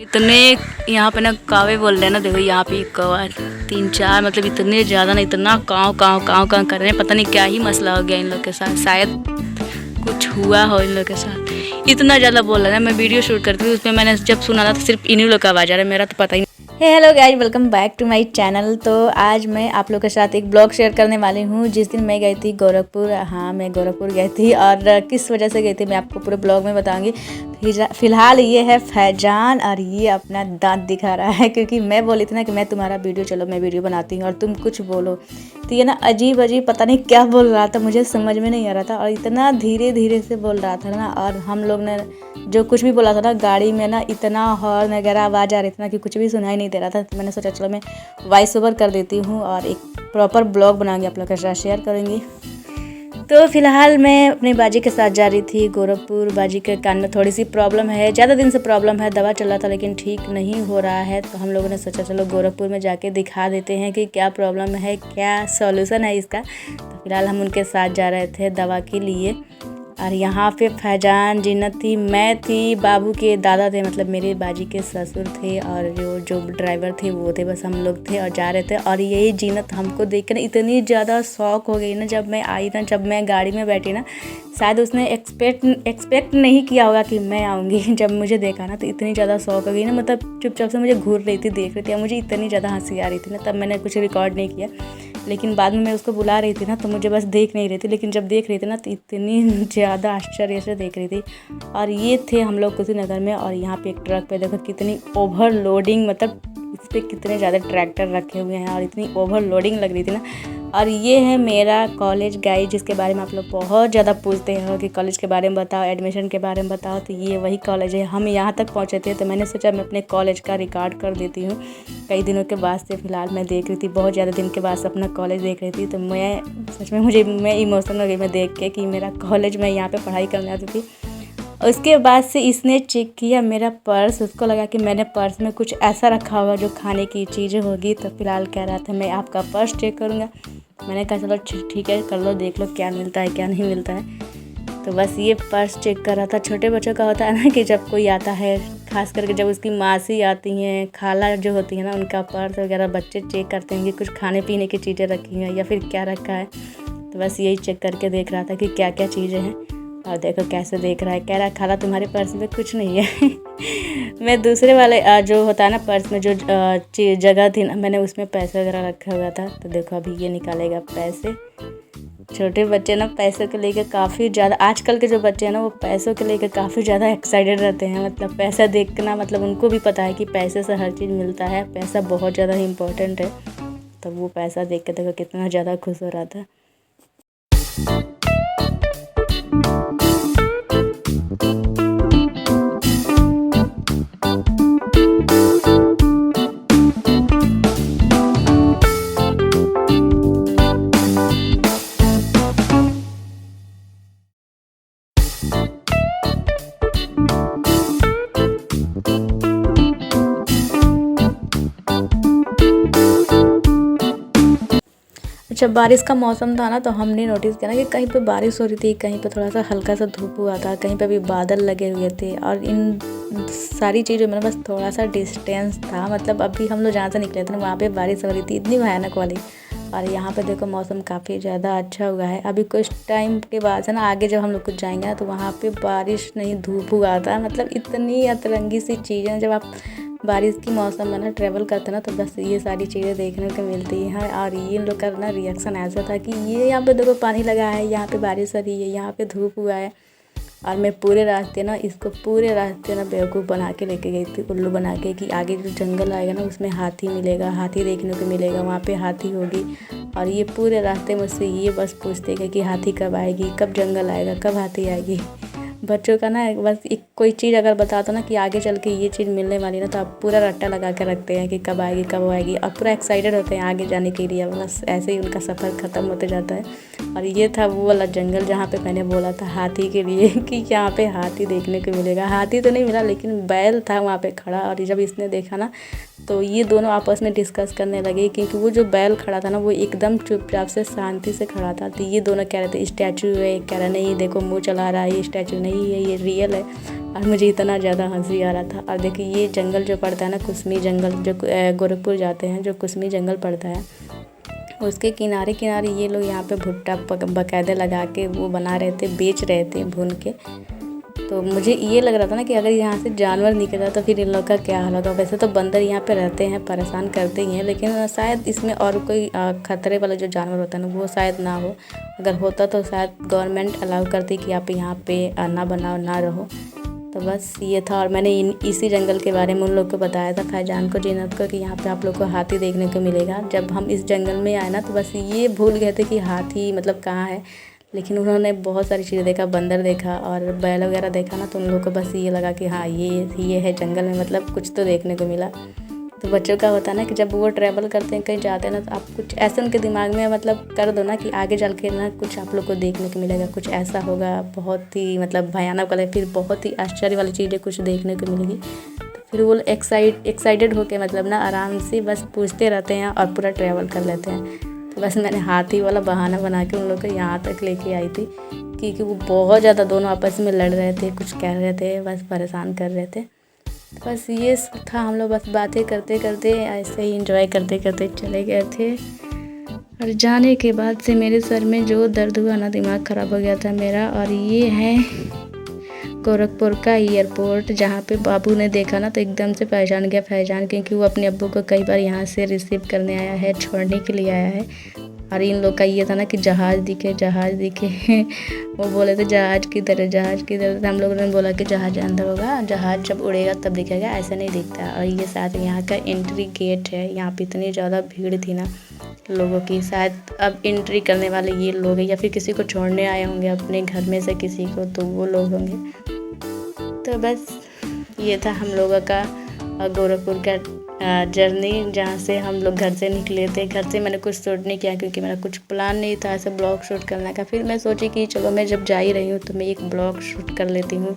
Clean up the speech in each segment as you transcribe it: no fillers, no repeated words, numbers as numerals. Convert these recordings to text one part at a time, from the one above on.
इतने यहाँ पे ना कावे बोल रहे हैं ना, देखो यहाँ पे एक कौवा 3-4 मतलब इतने ज़्यादा ना, इतना काँव काँव काँव काँव कर रहे हैं। पता नहीं क्या ही मसला हो गया इन लोग के साथ, शायद कुछ हुआ हो इन लोग के साथ। इतना ज़्यादा बोल रहे हैं। मैं वीडियो शूट करती थी, उसमें मैंने जब सुना था तो सिर्फ इन्हीं लोग का आवाज़ आ रहा है, मेरा तो पता ही नहीं। Hello guys, welcome back to my channel. तो आज मैं आप लोग के साथ एक ब्लॉग शेयर करने वाली हूँ। जिस दिन मैं गई थी गोरखपुर, हाँ मैं गोरखपुर गई थी और किस वजह से गई थी मैं आपको पूरे ब्लॉग में बताऊंगी। फिलहाल ये है फैजान और ये अपना दांत दिखा रहा है, क्योंकि मैं बोली थी ना कि मैं तुम्हारा वीडियो, चलो मैं वीडियो बनाती हूँ और तुम कुछ बोलो। तो ये ना अजीब अजीब पता नहीं क्या बोल रहा था, मुझे समझ में नहीं आ रहा था और इतना धीरे धीरे से बोल रहा था ना। और हम लोग ने जो कुछ भी बोला था ना गाड़ी में ना, इतना हॉर्न वगैरह आवाज़ आ रही थी ना कि कुछ भी सुनाई नहीं दे रहा था। तो मैंने सोचा चलो मैं वॉइस ओवर कर देती हूँ और एक प्रॉपर ब्लॉग बनाऊंगी, आप लोग के साथ शेयर करूँगी। तो फिलहाल मैं अपनी बाजी के साथ जा रही थी गोरखपुर। बाजी के कान में थोड़ी सी प्रॉब्लम है, ज़्यादा दिन से प्रॉब्लम है, दवा चल रहा था लेकिन ठीक नहीं हो रहा है। तो हम लोगों ने सोचा चलो गोरखपुर में जाके दिखा देते हैं कि क्या प्रॉब्लम है, क्या सॉल्यूशन है इसका। तो फिलहाल हम उनके साथ जा रहे थे दवा के लिए। और यहाँ पे फैजान, जीनत थी, मैं थी, बाबू के दादा थे, मतलब मेरे बाजी के ससुर थे, और जो ड्राइवर थे वो थे, बस हम लोग थे और जा रहे थे। और यही जीनत हमको देख कर इतनी ज़्यादा शौक हो गई ना, जब मैं आई ना, जब मैं गाड़ी में बैठी ना, शायद उसने एक्सपेक्ट नहीं किया होगा कि मैं आऊँगी। जब मुझे देखा ना तो इतनी ज़्यादा शौक हो गई ना, मतलब चुपचाप से मुझे घूर रही थी, देख रही थी, और मुझे इतनी ज़्यादा हंसी आ रही थी ना। तब मैंने कुछ रिकॉर्ड नहीं किया, लेकिन बाद में मैं उसको बुला रही थी ना तो मुझे बस देख नहीं रही थी, लेकिन जब देख रही थी ना तो इतनी ज़्यादा आश्चर्य से देख रही थी। और ये थे हम लोग कुशीनगर में, और यहाँ पे एक ट्रक पे देखो कितनी ओवरलोडिंग, मतलब इस पर कितने ज़्यादा ट्रैक्टर रखे हुए हैं और इतनी ओवरलोडिंग लग रही थी ना। और ये है मेरा कॉलेज गाइड, जिसके बारे में आप लोग बहुत ज़्यादा पूछते हो कि कॉलेज के बारे में बताओ, एडमिशन के बारे में बताओ। तो ये वही कॉलेज है, हम यहाँ तक पहुँचे थे। तो मैंने सोचा मैं अपने कॉलेज का रिकॉर्ड कर देती हूँ। कई दिनों के बाद से फिलहाल मैं देख रही थी, बहुत ज़्यादा दिन के बाद से अपना कॉलेज देख रही थी। तो मैं सच में मैं इमोशनल हो गई मैं देख के कि मेरा कॉलेज, मैं यहाँ पर पढ़ाई करने आती थी। उसके बाद से इसने चेक किया मेरा पर्स, उसको लगा कि मैंने पर्स में कुछ ऐसा रखा होगा जो खाने की चीज़ें होगी। तो फिलहाल कह रहा था मैं आपका पर्स चेक करूँगा। मैंने कहा चलो ठीक है, कर लो, देख लो क्या मिलता है क्या नहीं मिलता है। तो बस ये पर्स चेक कर रहा था। छोटे बच्चों का होता है ना कि जब कोई आता है, खास करके जब उसकी मासी आती हैं, खाला जो होती है ना, उनका पर्स वगैरह बच्चे चेक करते हैं कि कुछ खाने पीने की चीज़ें रखी हैं या फिर क्या रखा है। तो बस यही चेक करके देख रहा था कि क्या क्या चीज़ें हैं। और देखो कैसे देख रहा है, कह रहा है खाला तुम्हारे पर्स में कुछ नहीं है। मैं दूसरे वाले जो होता है ना पर्स में जो जगह थी ना, मैंने उसमें पैसे वगैरह रखा हुआ था। तो देखो अभी ये निकालेगा पैसे। छोटे बच्चे ना पैसों को लेकर काफ़ी ज़्यादा, आजकल के जो बच्चे हैं ना वो पैसों को लेकर काफ़ी ज़्यादा एक्साइटेड रहते हैं। मतलब पैसा देखना, मतलब उनको भी पता है कि पैसे से हर चीज़ मिलता है, पैसा बहुत ज़्यादा इम्पोर्टेंट है। तो वो पैसा देख के देखो कितना ज़्यादा खुश हो रहा था। जब बारिश का मौसम था ना तो हमने नोटिस किया ना कि कहीं पे बारिश हो रही थी, कहीं पे थोड़ा सा हल्का सा धूप हुआ था, कहीं पे भी बादल लगे हुए थे। और इन सारी चीज़ों में बस थोड़ा सा डिस्टेंस था, मतलब अभी हम लोग जहाँ से निकले थे ना वहाँ पे बारिश हो रही थी, इतनी भयानक वाली। और यहाँ पे देखो मौसम काफ़ी ज़्यादा अच्छा हुआ है। अभी कुछ टाइम के बाद से ना आगे जब हम लोग कुछ जाएंगे ना तो वहाँ पे बारिश नहीं धूप हुआ था। मतलब इतनी अतरंगी सी चीज़ें, जब आप बारिश की मौसम में ना ट्रैवल करते ना तो बस ये सारी चीज़ें देखने को मिलती हैं। और ये इन लोग का ना रिएक्शन ऐसा था कि ये यहाँ पे देखो पानी लगा है, यहाँ पे बारिश हो रही है, यहाँ पे धूप हुआ है। और मैं पूरे रास्ते ना इसको पूरे रास्ते ना बेवकूफ़ बना के लेके गई थी, उल्लू बना के, कि आगे जो जंगल आएगा ना उसमें हाथी मिलेगा, हाथी देखने को मिलेगा, वहाँ पे हाथी होगी। और ये पूरे रास्ते मुझसे ये बस पूछते गए कि हाथी कब आएगी, कब जंगल आएगा, कब हाथी आएगी। बच्चों का ना बस एक कोई चीज़ अगर बता दो ना कि आगे चल के ये चीज़ मिलने वाली ना, तो आप पूरा रट्टा लगा के रखते हैं कि कब आएगी कब आएगी, और पूरा एक्साइटेड होते हैं आगे जाने के लिए। बस ऐसे ही उनका सफ़र ख़त्म होते जाता है। और ये था वो वाला जंगल जहाँ पे मैंने बोला था हाथी के लिए कि यहाँ पे हाथी देखने को मिलेगा। हाथी तो नहीं मिला, लेकिन बैल था वहाँ पे खड़ा। और जब इसने देखा ना तो ये दोनों आपस में डिस्कस करने लगे, क्योंकि वो जो बैल खड़ा था ना वो एकदम चुपचाप से शांति से खड़ा था। तो ये दोनों कह रहे थे स्टैचू है, कह रहा नहीं देखो मुँह चला रहा है, ये स्टैचू नहीं है, ये रियल है। और मुझे इतना ज़्यादा हंसी आ रहा था। और देखिए ये जंगल जो पड़ता है ना, कुसमी जंगल, जो गोरखपुर जाते हैं जो कुसमी जंगल पड़ता है, उसके किनारे किनारे ये लोग यहाँ पे भुट्टा बाकायदे लगा के वो बना रहे थे, बेच रहे थे भून के। तो मुझे ये लग रहा था ना कि अगर यहाँ से जानवर निकला तो फिर इन लोग का क्या हाल होगा। वैसे तो बंदर यहाँ पे रहते हैं, परेशान करते ही हैं, लेकिन शायद इसमें और कोई खतरे वाला जो जानवर होता है ना वो शायद ना हो। अगर होता तो शायद गवर्नमेंट अलाउ करती कि आप यहाँ पे ना बनाओ, ना रहो। तो बस ये था। और मैंने इसी जंगल के बारे में उन लोग को बताया था, फैजान को, जीनत को, कि यहाँ पे आप लोग को हाथी देखने को मिलेगा। जब हम इस जंगल में आए ना तो बस ये भूल गए थे कि हाथी मतलब कहाँ है, लेकिन उन्होंने बहुत सारी चीज़ें देखा, बंदर देखा और बैल वगैरह देखा ना, तो उन लोगों को बस ये लगा कि हाँ ये है जंगल में, मतलब कुछ तो देखने को मिला। तो बच्चों का होता है ना कि जब वो ट्रैवल करते हैं, कहीं जाते हैं ना, तो आप कुछ ऐसे उनके दिमाग में मतलब कर दो ना कि आगे चल के ना कुछ आप लोग को देखने को मिलेगा, कुछ ऐसा होगा बहुत ही मतलब भयानक वाला, फिर बहुत ही आश्चर्य वाली चीज़ें कुछ देखने को मिलेगी। तो फिर वो एक्साइटेड होके मतलब ना आराम से बस पूछते रहते हैं और पूरा ट्रैवल कर लेते हैं। तो बस मैंने हाथी वाला बहाना बना के उन लोग को यहाँ तक लेके आई थी, क्योंकि वो बहुत ज़्यादा दोनों आपस में लड़ रहे थे, कुछ कह रहे थे, बस परेशान कर रहे थे। बस ये था, हम लोग बस बातें करते करते ऐसे ही एंजॉय करते करते चले गए थे। और जाने के बाद से मेरे सर में जो दर्द हुआ ना, दिमाग ख़राब हो गया था मेरा। और ये है गोरखपुर का एयरपोर्ट, जहाँ पे बाबू ने देखा ना तो एकदम से पहचान गया फैजान, क्योंकि वो अपने अब्बू को कई बार यहाँ से रिसीव करने आया है, छोड़ने के लिए आया है। और इन लोग का ये था ना कि जहाज़ दिखे वो बोले थे जहाज़ किधर है, जहाज़ किधर है। हम लोगों ने बोला कि जहाज़ अंदर होगा, जहाज़ जब उड़ेगा तब दिखेगा, ऐसा नहीं दिखता। और ये शायद यहाँ का एंट्री गेट है। यहाँ पे इतनी ज़्यादा भीड़ थी ना लोगों की, शायद अब एंट्री करने वाले ये लोग हैं या फिर किसी को छोड़ने आए होंगे अपने घर में से किसी को, तो वो लोग होंगे। तो बस ये था हम लोगों का गोरखपुर का जर्नी, जहाँ से हम लोग घर से निकले थे। घर से मैंने कुछ शूट नहीं किया क्योंकि मेरा कुछ प्लान नहीं था ऐसे ब्लॉग शूट करने का। फिर मैं सोची कि चलो मैं जब जा ही रही हूँ तो मैं एक ब्लॉग शूट कर लेती हूँ।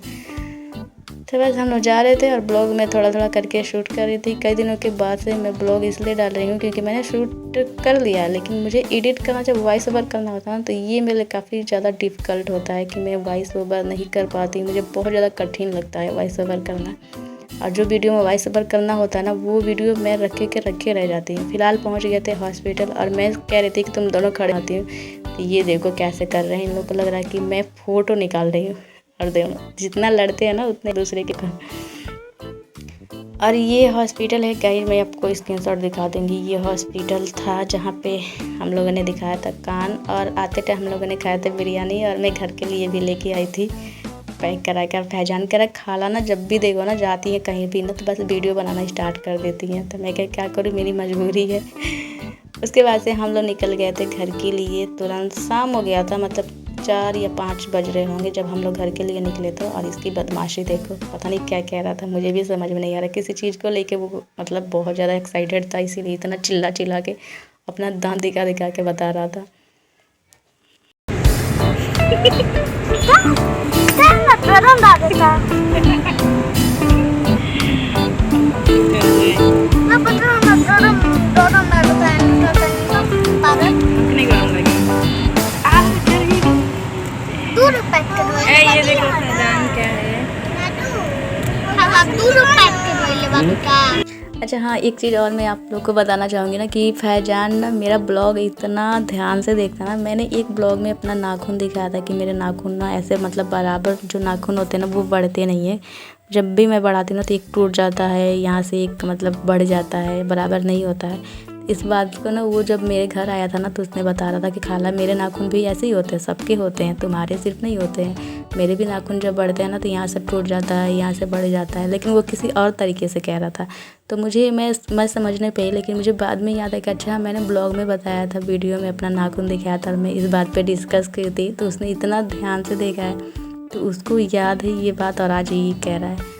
तो बस हम लोग जा रहे थे और ब्लॉग में थोड़ा थोड़ा करके शूट कर रही थी। कई दिनों के बाद से मैं ब्लॉग इसलिए डाल रही हूँ क्योंकि मैंने शूट कर लिया, लेकिन मुझे एडिट करना, जब वॉइस ओवर करना होता है ना, तो ये मेरे लिए काफ़ी ज़्यादा डिफ़िकल्ट होता है कि मैं वॉइस ओवर नहीं कर पाती। मुझे बहुत ज़्यादा कठिन लगता है वॉइस ओवर करना। और जो वीडियो में वॉइस ओवर करना होता है ना, वो वीडियो मैं रखे रह जाती हूँ। फिलहाल पहुँच गए थे हॉस्पिटल और मैं कह रही थी कि तुम दोनों खड़े आती हूँ। तो ये देखो कैसे कर रहे हैं, इन लोगों को लग रहा है कि मैं फ़ोटो निकाल रही हूँ। और दोनों जितना लड़ते हैं ना उतने दूसरे के। और ये हॉस्पिटल है, कहीं मैं आपको स्क्रीनशॉट दिखा दूँगी। ये हॉस्पिटल था जहाँ पे हम लोगों ने दिखाया था कान, और आते टाइम हम लोगों ने खाया था बिरयानी, और मैं घर के लिए भी लेके आई थी पैक करा कर। पहचान कर खाला ना, जब भी देखो ना जाती है कहीं भी ना तो बस वीडियो बनाना स्टार्ट कर देती हैं। तो मैं क्या करूँ, मेरी मजबूरी है। उसके बाद से हम लोग निकल गए थे घर के लिए। तुरंत शाम हो गया था, मतलब 4 या 5 बज रहे होंगे जब हम लोग घर के लिए निकले थे। और इसकी बदमाशी देखो, पता नहीं क्या कह रहा था, मुझे भी समझ में नहीं आ रहा किसी चीज़ को लेके। वो मतलब बहुत ज़्यादा एक्साइटेड था, इसीलिए इतना चिल्ला चिल्ला के अपना दांत दिखा दिखा के बता रहा था। ये देखो फैजान क्या है। अच्छा हाँ, एक चीज़ और मैं आप लोग को बताना चाहूँगी ना कि फैजान ना मेरा ब्लॉग इतना ध्यान से देखता ना। मैंने एक ब्लॉग में अपना नाखून दिखाया था कि मेरे नाखून ना ऐसे मतलब बराबर जो नाखून होते हैं ना वो बढ़ते नहीं है। जब भी मैं बढ़ाती हूँ ना तो एक टूट जाता है, यहाँ से एक मतलब बढ़ जाता है, बराबर नहीं होता है। इस बात को ना वो जब मेरे घर आया था ना तो उसने बता रहा था कि खाला मेरे नाखून भी ऐसे ही होते हैं, सबके होते हैं, तुम्हारे सिर्फ नहीं होते हैं। मेरे भी नाखून जब बढ़ते हैं ना तो यहाँ से टूट जाता है, यहाँ से बढ़ जाता है। लेकिन वो किसी और तरीके से कह रहा था, तो मुझे मैं समझने पे, लेकिन मुझे बाद में याद है कि अच्छा मैंने ब्लॉग में बताया था, वीडियो में अपना नाखून दिखाया था और मैं इस बात पर डिस्कस की थी। तो उसने इतना ध्यान से देखा है तो उसको याद है ये बात, और आज ये कह रहा है।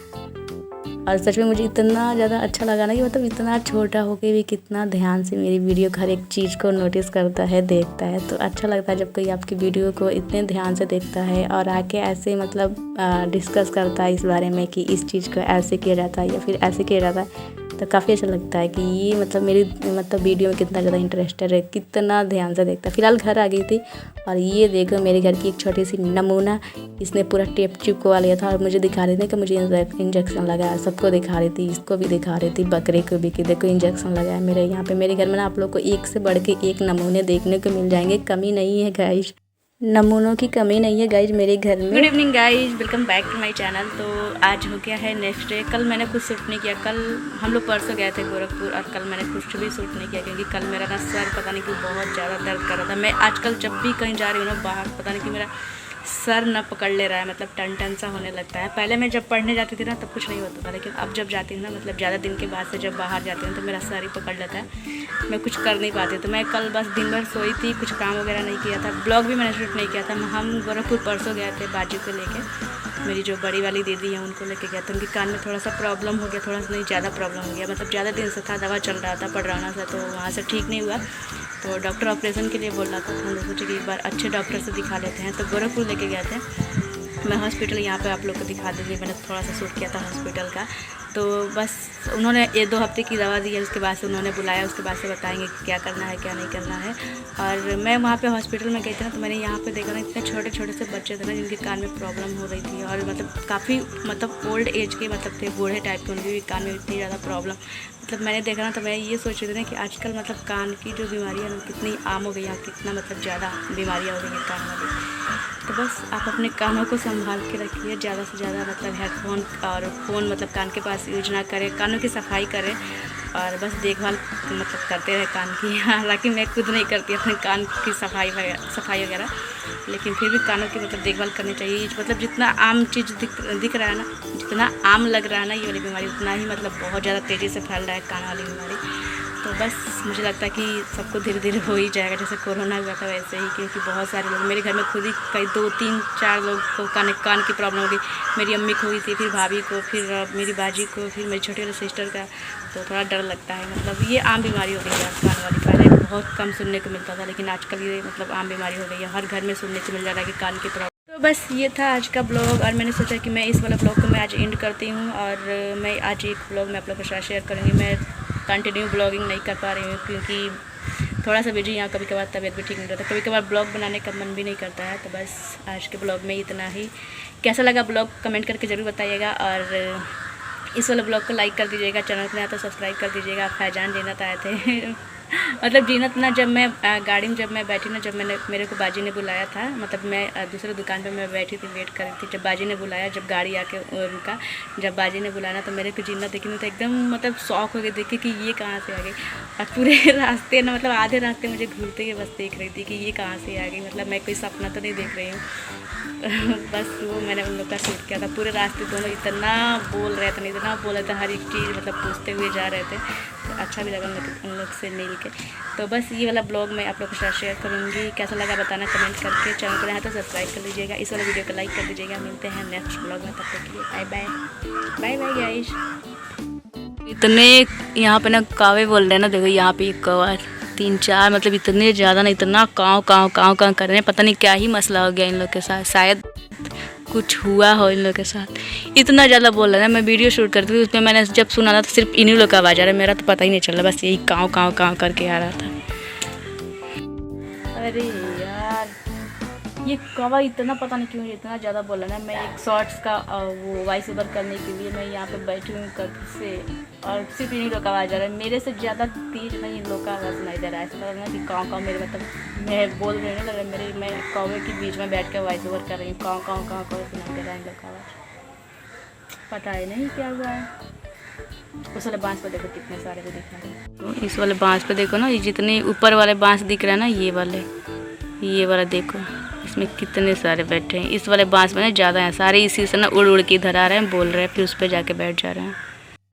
और सच में मुझे इतना ज़्यादा अच्छा लगा ना कि मतलब इतना छोटा होके भी कितना ध्यान से मेरी वीडियो हर एक चीज़ को नोटिस करता है, देखता है। तो अच्छा लगता है जब कोई आपकी वीडियो को इतने ध्यान से देखता है और आके ऐसे मतलब डिस्कस करता है इस बारे में कि इस चीज़ को ऐसे किया जाता है या फिर ऐसे किया जाता है। तो काफ़ी अच्छा लगता है कि ये मतलब मेरी मतलब वीडियो में कितना ज़्यादा इंटरेस्टेड है, कितना ध्यान से देखता है। फिलहाल घर आ गई थी और ये देखो मेरे घर की एक छोटी सी नमूना, इसने पूरा टेप चिपकवा लिया था और मुझे दिखा रही थी कि मुझे इंजेक्शन लगाया। सबको दिखा रही थी, इसको भी दिखा रही थी, बकरे को भी कि देखो इंजेक्शन लगाया मेरे यहाँ पे। मेरे घर में ना आप लोग को एक से बढ़ के एक नमूने देखने को मिल जाएंगे, कमी नहीं है गाइज, नमूनों की कमी नहीं है गाइज मेरे घर में। Good evening guys, welcome back to my channel. तो आज हो गया है नेक्स्ट डे। कल मैंने कुछ शूट नहीं किया, कल हम लोग परसों गए थे गोरखपुर और कल मैंने कुछ भी शूट नहीं किया क्योंकि कल मेरा ना सर पता नहीं क्यों बहुत ज़्यादा दर्द कर रहा था। मैं आजकल जब भी कहीं जा रही हूँ ना बाहर, पता नहीं कि मेरा सर न पकड़ ले रहा है, मतलब टन टन सा होने लगता है। पहले मैं जब पढ़ने जाती थी ना तब कुछ नहीं होता था, लेकिन अब जब जाती हूँ ना मतलब ज़्यादा दिन के बाद से जब बाहर जाती हूँ तो मेरा सर ही पकड़ लेता है, मैं कुछ कर नहीं पाती। तो मैं कल बस दिन भर सोई थी, कुछ काम वगैरह नहीं किया था, ब्लॉग भी मैंने शूट नहीं किया था। हम गोरखपुर परसों गए थे बाजू को लेके, मेरी जो बड़ी वाली दीदी है उनको लेके गया था। उनके कान में थोड़ा सा प्रॉब्लम हो गया, थोड़ा सा नहीं ज़्यादा प्रॉब्लम हो गया, मतलब ज़्यादा दिन से था, दवा चल रहा था पढ़ाना सा, तो वहाँ से ठीक नहीं हुआ। तो डॉक्टर ऑपरेशन के लिए बोल रहा था, तो हम लोग सोचे कि एक बार अच्छे डॉक्टर से दिखा लेते हैं, तो गोरखपुर लेके गए थे। मैं हॉस्पिटल यहाँ पे आप लोग को दिखा दूँगी, मैंने थोड़ा सा शूट किया था हॉस्पिटल का। तो बस उन्होंने 1-2 हफ्ते की दवा दी है, उसके बाद से उन्होंने बुलाया, उसके बाद से बताएंगे कि क्या करना है क्या नहीं करना है। और मैं वहाँ पे हॉस्पिटल में गई थी ना, तो मैंने यहाँ पे देखा ना इतने छोटे छोटे से बच्चे थे ना जिनके कान में प्रॉब्लम हो रही थी, और मतलब काफ़ी मतलब ओल्ड एज के मतलब थे, बूढ़े टाइप के, उनके भी कान में इतनी ज़्यादा प्रॉब्लम मतलब मैंने देखा ना, तो मैं ये सोच रही थी ना कि आजकल मतलब कान की जो बीमारी है ना कितनी आम हो गई है, कितना मतलब ज़्यादा बीमारियाँ हो गई हैं कान वाली। तो बस आप अपने कानों को संभाल के रखिए, ज़्यादा से ज़्यादा मतलब हेडफोन और फ़ोन मतलब कान के पास यूज ना करें, कानों की सफाई करें और बस देखभाल मतलब करते रहे कान की। हालांकि मैं खुद नहीं करती अपने कान की सफाई वगैरह, लेकिन फिर भी कानों की मतलब देखभाल करनी चाहिए। मतलब जितना आम चीज़ दिख रहा है ना, जितना आम लग रहा है ना ये वाली बीमारी, उतना ही मतलब बहुत ज़्यादा तेज़ी से फैल रहा है कान वाली बीमारी। तो बस मुझे लगता है कि सबको धीरे धीरे हो ही जाएगा, जैसे कोरोना हुआ था वैसे ही, क्योंकि बहुत सारे लोग मेरे घर में खुद ही कई 2-3-4 लोग को कान की प्रॉब्लम हो गई। मेरी अम्मी को हुई थी, फिर भाभी को, फिर मेरी बाजी को, फिर मेरी छोटी वाली सिस्टर का। तो थोड़ा डर लगता है, मतलब ये आम बीमारी हो गई है कान वाली। पहले बहुत कम सुनने को मिलता था, लेकिन आजकल ये मतलब आम बीमारी हो गई है, हर घर में सुनने को मिल जा रहा है कि कान की प्रॉब्लम। तो बस ये था आज का ब्लॉग, और मैंने सोचा कि मैं इस वाला ब्लॉग को मैं आज एंड करती हूँ, और मैं आज एक ब्लॉग में आप लोगों के साथ शेयर करूँगी। मैं कंटिन्यू ब्लॉगिंग नहीं कर पा रही हूँ क्योंकि थोड़ा सा बिजी यहाँ, कभी कभार तबीयत भी ठीक नहीं रहता, कभी कभार ब्लॉग बनाने का मन भी नहीं करता है। तो बस आज के ब्लॉग में इतना ही। कैसा लगा ब्लॉग कमेंट करके ज़रूर बताइएगा, और इस वाले ब्लॉग को लाइक कर दीजिएगा, चैनल को नया तो सब्सक्राइब कर दीजिएगा। फैजान जीनत आए थे मतलब जीनत ना, जब मैं गाड़ी में जब मैं बैठी ना, जब मेरे को बाजी ने बुलाया था, मतलब मैं दूसरे दुकान पे मैं बैठी थी, वेट कर रही थी, जब बाजी ने बुलाया, जब गाड़ी आके रुका, जब बाजी ने बुलाया तो मेरे को जीनत देखी नहीं, तो एकदम मतलब शौक हो गई देख कि ये कहाँ से आ गई। और पूरे रास्ते ना मतलब आधे रास्ते मुझे घूरते हुए बस देख रही थी कि ये कहाँ से आ गई, मतलब मैं कोई सपना तो नहीं देख रही हूँ। बस वो मैंने उन लोग का शूट किया था। पूरे रास्ते दोनों इतना बोल रहे थे, इतना बोल रहे थे, हर एक चीज़ मतलब पूछते हुए जा रहे थे, तो अच्छा भी लगा उन लोग से मिल के। तो बस ये वाला ब्लॉग मैं आप लोग के साथ शेयर करूँगी, कैसा लगा बताना कमेंट करके। चैनल को नया तो सब्सक्राइब कर लीजिएगा, इस वाले वीडियो को लाइक कर दीजिएगा। मिलते हैं नेक्स्ट ब्लॉग में, तब तक के लिए bye bye, bye bye guys. इतने यहाँ पे ना कावे बोल रहे हैं ना, देखो यहाँ पे एक कौवा 3-4 मतलब इतने ज़्यादा ना, इतना काँव काँव काँव काँव कर रहे हैं, पता नहीं क्या ही मसला हो गया इन लोग के साथ, शायद कुछ हुआ हो इन लोग के साथ, इतना ज़्यादा बोल रहा है। मैं वीडियो शूट करती थी, उसमें मैंने जब सुना था तो सिर्फ इन्हीं लोग का आवाज़ आ रहा है, मेरा तो पता ही नहीं चल रहा, बस यही काँव काँव काँव करके आ रहा था। अरे यार ये कौवा इतना पता नहीं क्यों इतना ज़्यादा बोल रहा है। मैं एक शॉर्ट्स का वो वॉइस ओवर करने के लिए मैं यहाँ पे बैठी हूँ कब से, और सिर्फ इन्हीं लोग का आवाज़ आ रहा है, मेरे से ज़्यादा तेज नहीं इन लोग का आवाज़ सुनाई दे रहा है। ऐसा लग रहा है कि काँव काँव मेरे मतलब मैं बोल रही हूँ ना, मैं कौवे के बीच में बैठ कर वॉइस ओवर कर रही हूँ, काँव काँव काँव काँव सुनाई दे रहा है इन लोग का आवाज़, पता ही नहीं क्या हुआ है। उस वाले बांस पर देखो कितने सारे भी दिख रहे हैं, तो इस वाले बांस पे देखो ना, ये जितने ऊपर वाले बांस दिख रहे हैं ना, ये वाला देखो, इसमें कितने सारे बैठे हैं। इस वाले बांस में ना ज़्यादा हैं, सारे इसी से ना उड़ उड़ के इधर आ रहे हैं, बोल रहे हैं, फिर उस पर जाके बैठ जा रहे हैं।